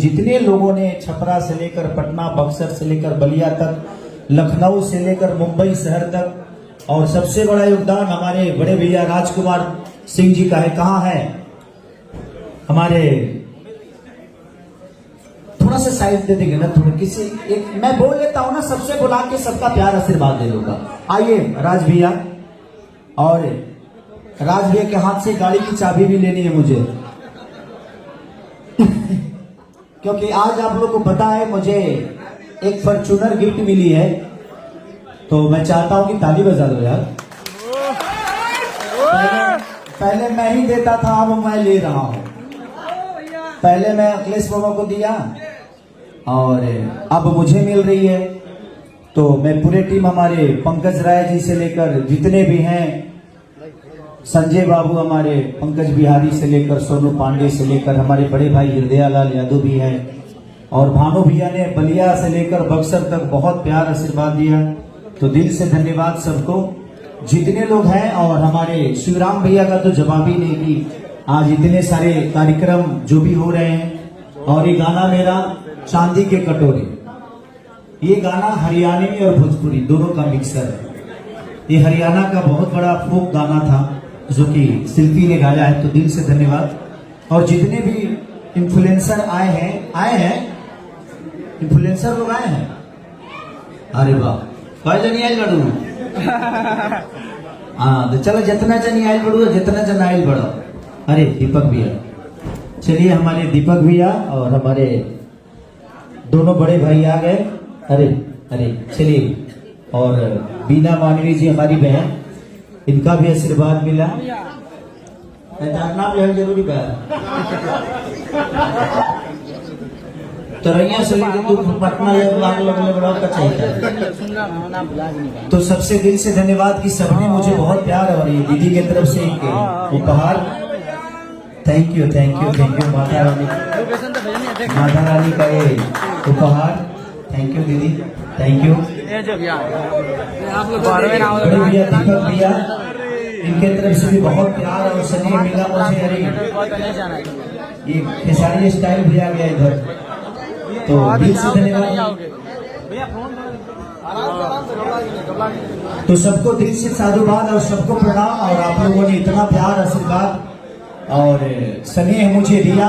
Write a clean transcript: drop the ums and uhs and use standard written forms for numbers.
जितने लोगों ने छपरा से लेकर पटना, बक्सर से लेकर बलिया तक, लखनऊ से लेकर मुंबई शहर तक, और सबसे बड़ा योगदान हमारे बड़े भैया राजकुमार सिंह जी का है। कहाँ है हमारे, थोड़ा सा साइड दे देंगे ना, थोड़ा किसी एक मैं बोल लेता हूं ना, सबसे बुला के सबका प्यार आशीर्वाद दे दूंगा। आइए राज भैया, और राज भैया के हाथ से गाड़ी की चाबी भी लेनी है मुझे क्योंकि आज आप लोग को पता है मुझे एक फॉर्च्यूनर गिफ्ट मिली है, तो मैं चाहता हूं कि ताली बजा दो यार। पहले मैं ही देता था, अब मैं ले रहा हूं। पहले मैं अखिलेश बाबा को दिया और अब मुझे मिल रही है। तो मैं पूरे टीम, हमारे पंकज राय जी से लेकर जितने भी हैं, संजय बाबू, हमारे पंकज बिहारी से लेकर सोनू पांडे से लेकर हमारे बड़े भाई हृदयालाल यादव भी है, और भानु भैया ने बलिया से लेकर बक्सर तक बहुत प्यार आशीर्वाद दिया। तो दिल से धन्यवाद सबको, जितने लोग हैं। और हमारे शिवराम भैया का तो जवाब ही नहीं कि आज इतने सारे कार्यक्रम जो भी हो रहे हैं। और ये गाना मेरा चांदी के कटोरे, ये गाना हरियाणवी और भोजपुरी दोनों का मिक्सर है। ये हरियाणा का बहुत बड़ा फोक गाना था जो कि शिल्पी ने गाया है। तो दिल से धन्यवाद। और जितने भी इन्फ्लुएंसर आए हैं इन्फ्लुएंसर लोग आए हैं। अरे वाह, कई जनी आयल बड़ू हाँ, तो चलो जितना जनी आयल बड़ू, जितना जन आयल बड़ो। अरे दीपक भैया, चलिए हमारे दीपक भैया और हमारे दोनों बड़े भाई आ गए। अरे अरे चलिए, और बीना मानवी जी हमारी बहन, इनका भी आशीर्वाद मिला। नाम लेना जरूरी है तो रैया से लेकर तू पटना बड़ा का चाहिए। तो सबसे दिल से धन्यवाद कि सबने मुझे बहुत प्यार, और ये दीदी की तरफ से एक उपहार। थैंक यू माता रानी का ये उपहार। थैंक यू दीदी, थैंक यू। बड़े भैया दीपक भैया, इनके तरफ से भी बहुत प्यार और स्नेह मिला मुझे। अरे ये खेसारी स्टाइल भी आ गया इधर, तो दिल से धन्यवाद। तो सबको दिल से साधुवाद और सबको प्रणाम। और आप लोगों ने इतना प्यार, आशीर्वाद और स्नेह मुझे दिया।